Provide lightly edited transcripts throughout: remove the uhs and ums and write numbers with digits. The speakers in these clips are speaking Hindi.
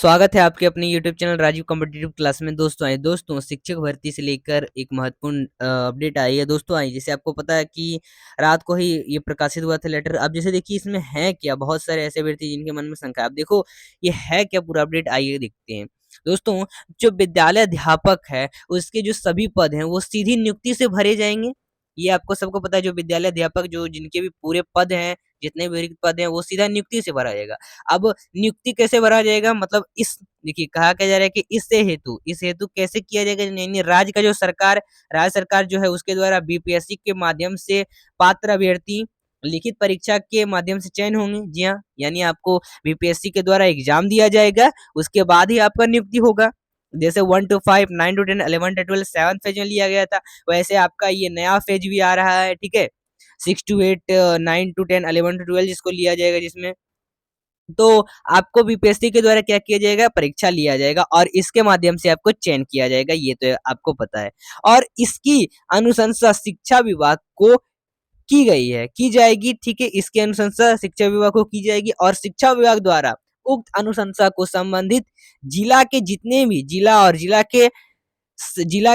स्वागत है आपके अपने YouTube channel Rajeev competitive class में। दोस्तों शिक्षक भर्ती से लेकर एक महत्वपूर्ण अपडेट आई है। दोस्तों आई जैसे आपको पता है कि रात को ही ये प्रकाशित हुआ था लेटर। अब जैसे देखिए इसमें है क्या, बहुत सारे ऐसे अभ्यर्थी जिनके मन में शंका है। अब देखो ये है क्या पूरा अपडेट, आइए देखते हैं। दोस्तों जो विद्यालय अध्यापक है उसके जो सभी पद हैं वो सीधी नियुक्ति से भरे जाएंगे। ये आपको सबको पता है। जो विद्यालय अध्यापक जो जिनके भी पूरे पद हैं, जितने भी रिक्त पद हैं, वो सीधा नियुक्ति से भरा जाएगा। अब नियुक्ति कैसे भरा जाएगा, मतलब इस देखिए कहा क्या जा रहा है कि इस हेतु कैसे किया जाएगा, यानी राज्य सरकार जो है उसके द्वारा बीपीएससी के माध्यम से पात्र अभ्यर्थी लिखित परीक्षा के माध्यम से चयन होंगे। जी हाँ, यानी आपको बीपीएससी के द्वारा एग्जाम दिया जाएगा, उसके बाद ही आपका नियुक्ति होगा। जैसे 1 to 5, 9 to 10, 11 to 12 7 फेज में लिया गया था, वैसे आपका ये नया फेज भी आ रहा है। ठीक है, 6 to 8, 9 to 10, 11 to 12 जिसको लिया जाएगा, जिसमें तो आपको बीपीएससी के द्वारा क्या किया जाएगा, परीक्षा लिया जाएगा और इसके माध्यम से आपको चयन किया जाएगा, ये तो आपको पता है। और इसकी अनुशंसा शिक्षा विभाग को की गई है, की जाएगी। ठीक है, इसकी अनुशंसा शिक्षा विभाग को की जाएगी और शिक्षा विभाग द्वारा उक्त अनुशंसा को संबंधित जिला के जितने भी जिला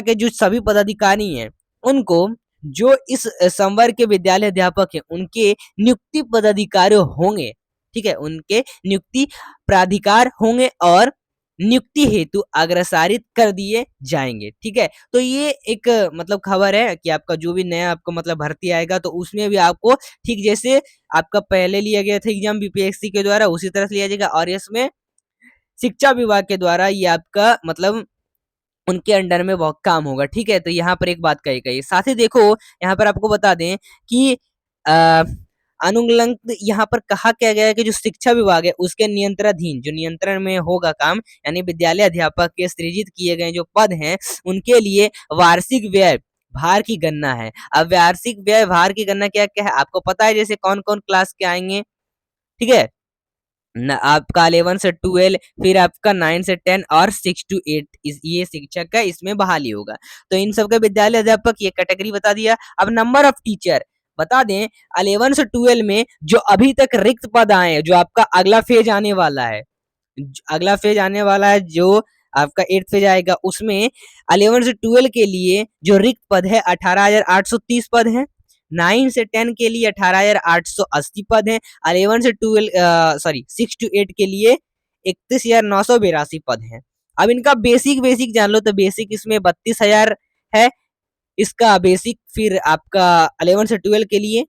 के जो सभी पदाधिकारी हैं उनको, जो इस संवर्ग के विद्यालय अध्यापक हैं उनके नियुक्ति पदाधिकारी होंगे। ठीक है, उनके नियुक्ति प्राधिकार होंगे और नियुक्ति हेतु अग्रसारित कर दिए जाएंगे। ठीक है, तो ये एक मतलब खबर है कि आपका जो भी नया आपको मतलब भर्ती आएगा तो उसमें भी आपको ठीक जैसे आपका पहले लिया गया था एग्जाम बीपीएससी के द्वारा, उसी तरह से लिया जाएगा और इसमें शिक्षा विभाग के द्वारा ये आपका मतलब उनके अंडर में बहुत काम होगा। ठीक है, तो यहाँ पर एक बात कही गई। साथ ही देखो यहाँ पर आपको बता दें कि अनुलंघ यहाँ पर कहा क्या गया है कि जो शिक्षा विभाग है उसके नियंत्रणाधीन, जो नियंत्रण में होगा काम, यानी विद्यालय अध्यापक के सृजित किए गए जो पद हैं उनके लिए वार्षिक व्यय भार की गणना है। अब वार्षिक व्यय भार की गणना क्या क्या है आपको पता है, जैसे कौन कौन क्लास के आएंगे। ठीक है, आपका 11 से 12, फिर आपका 9 से 10 और 6 to 8 ये शिक्षक का इसमें बहाली होगा। तो इन सबका विद्यालय अध्यापक ये कैटेगरी बता दिया। अब नंबर ऑफ टीचर बता दें, 11 से 12 में जो अभी तक रिक्त पद आए हैं, जो आपका अगला फेज आने वाला है, जो आपका 8th फेज आएगा, उसमें 11 से 12 के लिए जो रिक्त पद है 18,830 पद है। 9 से 10 के लिए 18,880 पद हैं। 11 से 6 to 8 के लिए 31,982 पद हैं। अब इनका बेसिक जान लो, तो बेसिक इसमें 32,000 है इसका बेसिक। फिर आपका 11 से 12 के लिए,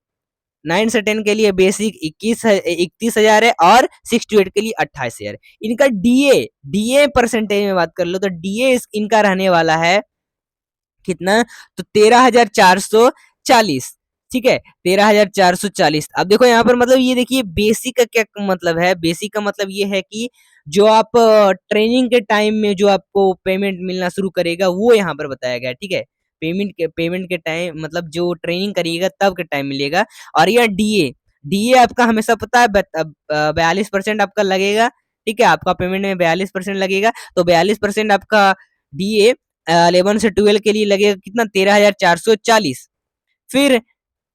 9 से 10 के लिए बेसिक 31,000 है और 6 to 8 के लिए 28,000। इनका डीए परसेंटेज में बात कर लो तो डीए इनका रहने वाला है कितना, तो 13,440। ठीक है, 13,440। अब देखो यहाँ पर मतलब ये देखिए बेसिक का क्या मतलब है। बेसिक का मतलब ये है कि जो आप ट्रेनिंग के टाइम में जो आपको पेमेंट मिलना शुरू करेगा वो यहाँ पर बताया गया है। ठीक है, पेमेंट के टाइम मतलब जो ट्रेनिंग करिएगा तब के टाइम मिलेगा। और यह डीए आपका हमेशा पता है 42% आपका लगेगा। ठीक है, आपका पेमेंट में 42% लगेगा, तो 42% आपका डीए 11 से 12 के लिए लगेगा कितना, 13,440। फिर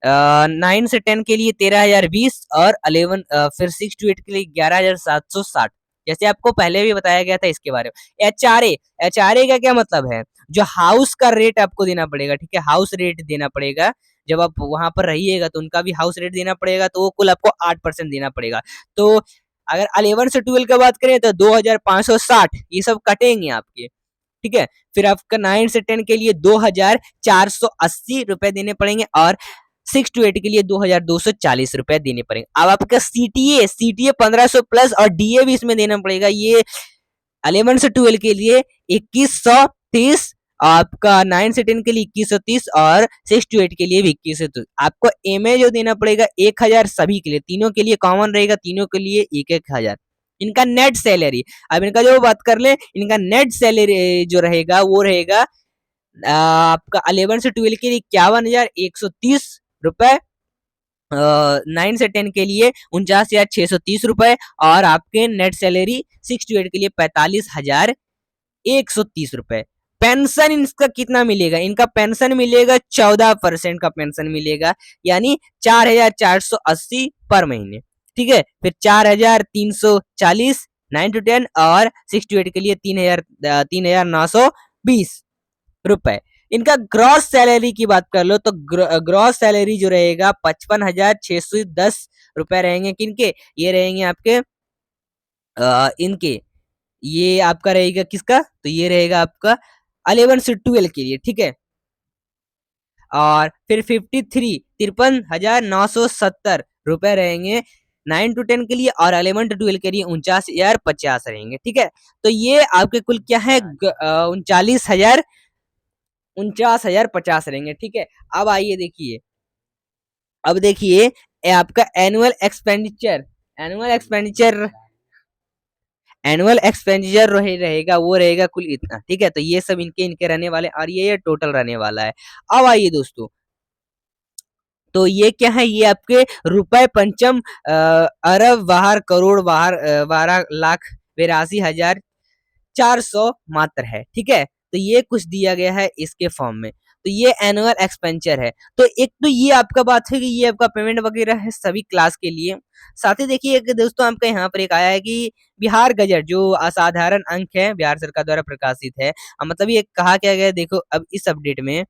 9 से 10 के लिए 13,020 और 11 फिर 6 to 8 के लिए 11,760, जैसे आपको पहले भी बताया गया था इसके बारे में। एचआरए का क्या मतलब है, जो हाउस का रेट आपको देना पड़ेगा। ठीक है, हाउस रेट देना पड़ेगा। जब आप वहां पर रहिएगा तो उनका भी हाउस रेट देना पड़ेगा, तो वो कुल आपको 8% देना पड़ेगा। तो अगर 11 से 12 की बात करें तो 2,560 ये सब कटेंगे आपके। ठीक है, फिर आपका 9 से 10 के लिए 2,480 रुपए देने पड़ेंगे और 6 to 8 के लिए 2,240 रुपए देने पड़ेंगे। अब आपका सीटीए 1500 प्लस और डीए भी इसमें देना पड़ेगा। ये 11 से 12 के लिए 2130, आपका 9 से 10 के लिए 2130 और 6 to 8 के लिए भी 2130। आपको एमए जो देना पड़ेगा 1,000 सभी के लिए, तीनों के लिए कॉमन रहेगा, तीनों के लिए 1,000। इनका नेट सैलरी, अब इनका जो बात कर ले, इनका नेट सैलरी जो रहेगा वो रहेगा आपका 11 से 12 के लिए 51,130 रुपए, 9 से 10 के लिए 49,630 रुपए और आपके नेट सैलरी 6 to 8 के लिए 45,130 रुपए। पेंशन इनका कितना मिलेगा, इनका पेंशन मिलेगा 14% का पेंशन मिलेगा, यानी 4,480 पर महीने। ठीक है, फिर 4,340 9 to 10 और 6 to 8 के लिए 3,920 रुपए। इनका ग्रॉस सैलरी की बात कर लो तो ग्रॉस सैलरी जो रहेगा 55,610 रुपए रहेंगे। किनके? ये रहेंगे आपके इनके, ये आपका रहेगा किसका? तो ये रहेगा आपका 11 से 12 के लिए, ठीक है। और फिर 53,970 रुपए रहेंगे 9 टू 10 के लिए, और 11 टू 12 के लिए 49,050 रहेंगे, ठीक है। तो ये आपके कुल क्या है? 49,050 रहेंगे, ठीक है। अब आइए देखिए, अब देखिए आपका एनुअल एक्सपेंडिचर रहेगा, वो रहेगा कुल इतना, ठीक है। तो ये सब इनके इनके रहने वाले, और ये टोटल रहने वाला है। अब आइए दोस्तों, तो ये क्या है? ये आपके रुपए पंचम अरब बाहर करोड़ बाहर 12,82,400 मात्र है, ठीक है। तो ये कुछ दिया गया है इसके फॉर्म में। तो ये एनुअल एक्सपेंचर है। तो एक तो ये आपका बात है कि ये आपका पेमेंट वगैरह है सभी क्लास के लिए। साथ ही देखिए एक दोस्तों आपका यहाँ पर एक आया है कि बिहार गजट जो असाधारण अंक है बिहार सरकार द्वारा प्रकाशित है। मतलब ये कहा क्या गया है, देखो अब इस अपडेट में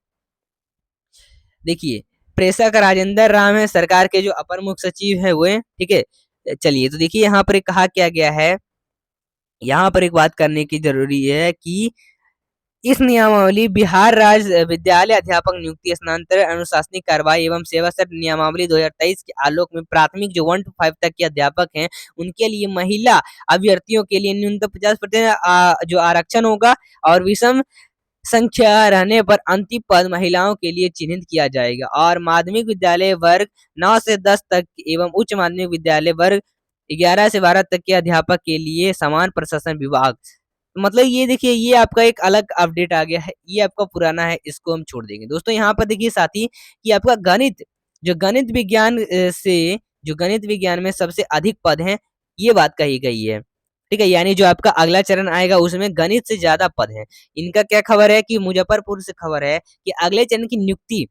देखिए, प्रेषक राजेंद्र राम है, सरकार के जो अपर मुख्य सचिव है वो है, ठीक है। चलिए तो देखिए यहाँ पर कहा क्या गया है, यहाँ पर एक बात करने की जरूरी है कि इस नियमावली बिहार राज्य विद्यालय अध्यापक नियुक्ति स्थानांतरण अनुशासनिक कार्रवाई एवं सेवा सत्र नियमावली 2023 के आलोक में प्राथमिक जो 1 to 5 तक के अध्यापक हैं उनके लिए महिला अभ्यर्थियों के लिए न्यूनतम 50% जो आरक्षण होगा, और विषम संख्या रहने पर अंतिम पद महिलाओं के लिए चिन्हित किया जाएगा। और माध्यमिक विद्यालय वर्ग 9 से 10 तक एवं उच्च माध्यमिक विद्यालय वर्ग 11 से 12 तक के अध्यापक के लिए समान प्रशासन विभाग। मतलब ये देखिए, ये आपका एक अलग अपडेट आ गया है, ये आपका पुराना है, इसको हम छोड़ देंगे। दोस्तों यहाँ पर देखिए साथ ही कि आपका गणित, जो गणित विज्ञान जो गणित विज्ञान में सबसे अधिक पद हैं, ये बात कही गई है, ठीक है। यानी जो आपका अगला चरण आएगा उसमें गणित से ज्यादा पद हैं। इनका क्या खबर है कि मुजफ्फरपुर से खबर है कि अगले चरण की नियुक्ति,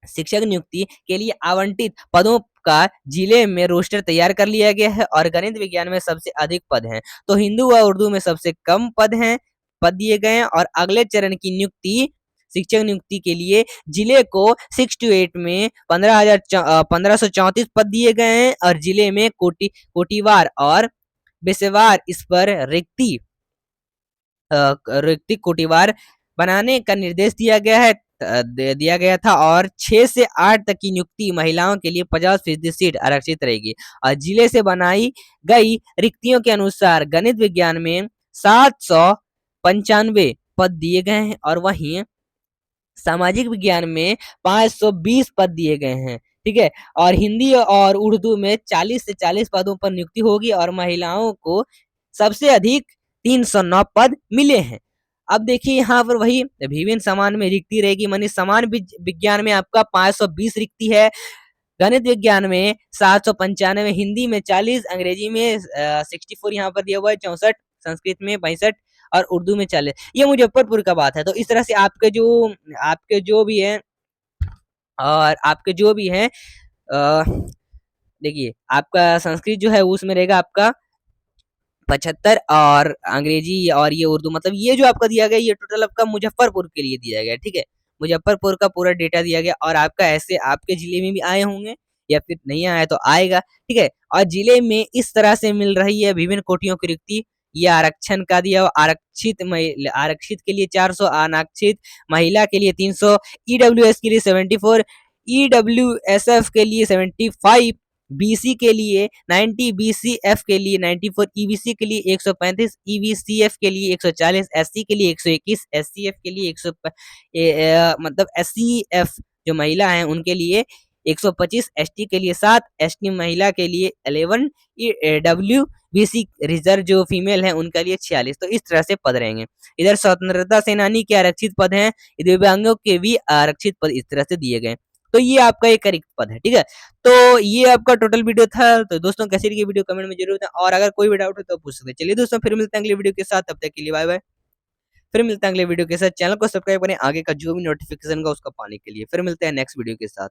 शिक्षक नियुक्ति के लिए आवंटित पदों का जिले में रोस्टर तैयार कर लिया गया है, और गणित विज्ञान में सबसे अधिक पद हैं तो हिंदू व उर्दू में सबसे कम पद दिए गए हैं। और अगले चरण की नियुक्ति, शिक्षक नियुक्ति के लिए जिले को 6 to 8 में 1534 पद दिए गए हैं, और जिले में कोटिवार और बेसेवार इस पर रिक्ति कोटिवार बनाने का निर्देश दिया गया था। और 6 से 8 तक की नियुक्ति महिलाओं के लिए 50% सीट आरक्षित रहेगी। और जिले से बनाई गई रिक्तियों के अनुसार गणित विज्ञान में 795 पद दिए गए हैं, और वहीं सामाजिक विज्ञान में 520 पद दिए गए हैं, ठीक है। और हिंदी और उर्दू में 40 से 40 पदों पर नियुक्ति होगी, और महिलाओं को सबसे अधिक 309 पद मिले हैं। अब देखिए यहाँ पर वही विभिन्न समान में रिक्ति रहेगी, मानी समान विज्ञान में आपका 520 रिक्ति है, गणित विज्ञान में 795, हिंदी में 40, अंग्रेजी में 64 यहाँ पर दिया हुआ है, 64, संस्कृत में 65 और उर्दू में 40। ये मुजफ्फरपुर का बात है। तो इस तरह से आपके जो भी है, और आपके जो भी है देखिए आपका संस्कृत जो है उसमें रहेगा आपका 75, और अंग्रेजी और ये उर्दू, मतलब ये जो आपका दिया गया ये टोटल आपका मुजफ्फरपुर के लिए दिया गया, ठीक है। मुजफ्फरपुर का पूरा डेटा दिया गया, और आपका ऐसे आपके जिले में भी आए होंगे या फिर नहीं आया तो आएगा, ठीक है। और जिले में इस तरह से मिल रही है विभिन्न कोटियों की रिक्ति। ये आरक्षण का दिया हुआ, आरक्षित के लिए 400, अनारक्षित महिला के लिए 300, ईडब्ल्यूएस के लिए 74, ईडब्ल्यूएसएफ के लिए 75, बीसी के लिए 90, बीसीएफ के लिए 94, ईबीसी के लिए 135, ईबीसीएफ के लिए 140, एससी के लिए 121, एससीएफ के लिए 100 मतलब एससीएफ जो महिला हैं उनके लिए 125, एसटी के लिए 7, एसटी महिला के लिए 11, डब्ल्यू बीसी रिजर्व जो फीमेल है उनके लिए 46। तो इस तरह से पद रहेंगे। इधर स्वतंत्रता सेनानी के आरक्षित पद हैं, दिव्यांगों के भी आरक्षित पद इस तरह से दिए गए। तो ये आपका एक रिक्त पद है, ठीक है। तो ये आपका टोटल वीडियो था। तो दोस्तों कैसी लगी वीडियो कमेंट में जरूर बताएं, और अगर कोई भी डाउट है तो पूछ सकते हैं। चलिए दोस्तों फिर मिलते हैं अगले वीडियो के साथ, तब तक के लिए बाय बाय। फिर मिलते हैं अगले वीडियो के साथ, चैनल को सब्सक्राइब करें आगे का जो भी नोटिफिकेशन का उसका पाने के लिए। फिर मिलते हैं नेक्स्ट वीडियो के साथ।